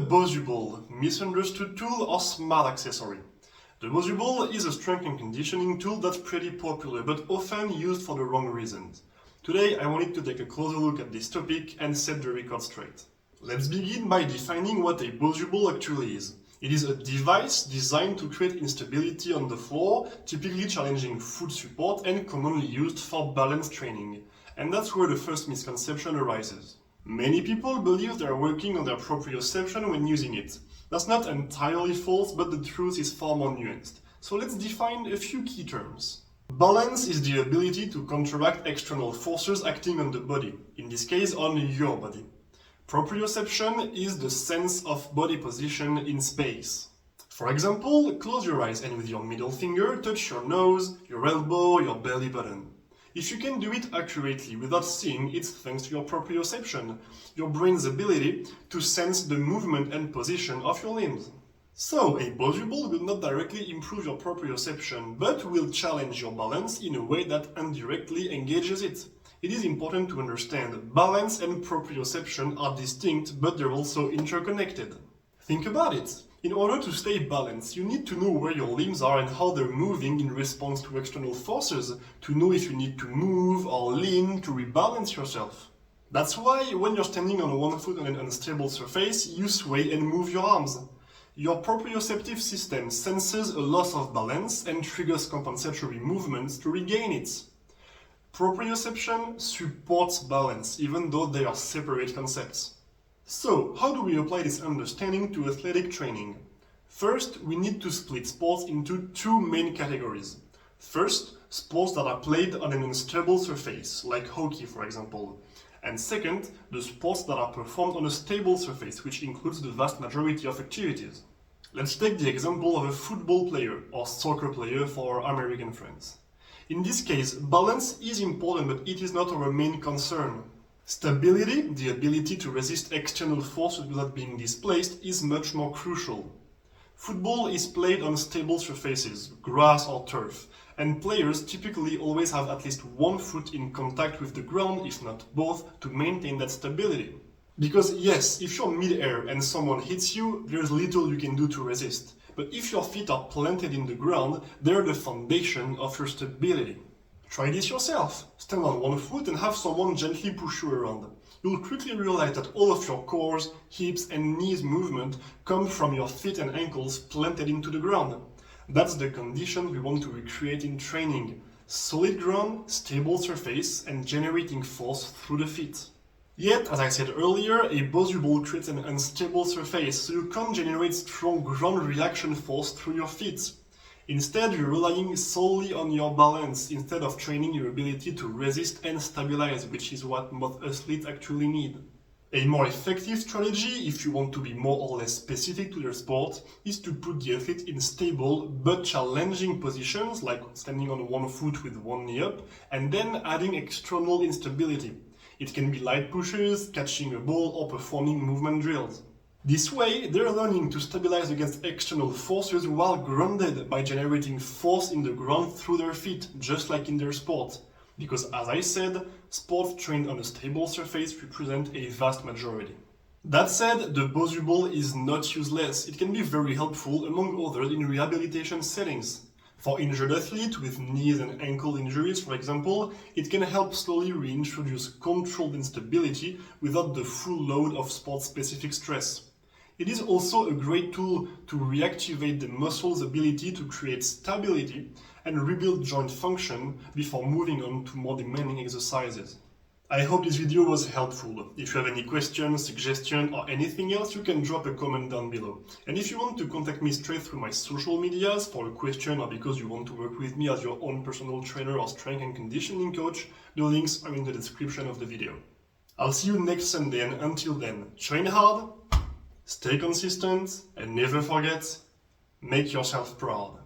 Bosu Ball, misunderstood tool or smart accessory. The Bosu Ball is a strength and conditioning tool that's pretty popular, but often used for the wrong reasons. Today I wanted to take a closer look at this topic and set the record straight. Let's begin by defining what a Bosu Ball actually is. It is a device designed to create instability on the floor, typically challenging foot support and commonly used for balance training. And that's where the first misconception arises. Many people believe they are working on their proprioception when using it. That's not entirely false, but the truth is far more nuanced. So let's define a few key terms. Balance is the ability to counteract external forces acting on the body, in this case on your body. Proprioception is the sense of body position in space. For example, close your eyes and with your middle finger touch your nose, your elbow, your belly button. If you can do it accurately without seeing, it's thanks to your proprioception, your brain's ability to sense the movement and position of your limbs. So, a Bosu Ball will not directly improve your proprioception, but will challenge your balance in a way that indirectly engages it. It is important to understand balance and proprioception are distinct, but they're also interconnected. Think about it. In order to stay balanced, you need to know where your limbs are and how they're moving in response to external forces, to know if you need to move or lean to rebalance yourself. That's why when you're standing on one foot on an unstable surface, you sway and move your arms. Your proprioceptive system senses a loss of balance and triggers compensatory movements to regain it. Proprioception supports balance, even though they are separate concepts. So, how do we apply this understanding to athletic training? First, we need to split sports into two main categories. First, sports that are played on an unstable surface, like hockey for example. And second, the sports that are performed on a stable surface, which includes the vast majority of activities. Let's take the example of a football player or soccer player for our American friends. In this case, balance is important, but it is not our main concern. Stability, the ability to resist external forces without being displaced, is much more crucial. Football is played on stable surfaces, grass or turf, and players typically always have at least one foot in contact with the ground, if not both, to maintain that stability. Because yes, if you're mid-air and someone hits you, there's little you can do to resist. But if your feet are planted in the ground, they're the foundation of your stability. Try this yourself. Stand on one foot and have someone gently push you around. You'll quickly realize that all of your core, hips and knees movement come from your feet and ankles planted into the ground. That's the condition we want to recreate in training. Solid ground, stable surface and generating force through the feet. Yet, as I said earlier, a Bosu Ball creates an unstable surface, so you can't generate strong ground reaction force through your feet. Instead, you're relying solely on your balance instead of training your ability to resist and stabilize, which is what most athletes actually need. A more effective strategy, if you want to be more or less specific to your sport, is to put the athlete in stable but challenging positions, like standing on one foot with one knee up, and then adding external instability. It can be light pushes, catching a ball, or performing movement drills. This way, they're learning to stabilize against external forces while grounded by generating force in the ground through their feet, just like in their sport. Because as I said, sports trained on a stable surface represent a vast majority. That said, the Bosu Ball is not useless. It can be very helpful, among others, in rehabilitation settings. For injured athletes with knees and ankle injuries, for example, it can help slowly reintroduce controlled instability without the full load of sport-specific stress. It is also a great tool to reactivate the muscle's ability to create stability and rebuild joint function before moving on to more demanding exercises. I hope this video was helpful. If you have any questions, suggestions, or anything else, you can drop a comment down below. And if you want to contact me straight through my social medias for a question or because you want to work with me as your own personal trainer or strength and conditioning coach, the links are in the description of the video. I'll see you next Sunday, and until then, train hard, stay consistent, and never forget, make yourself proud.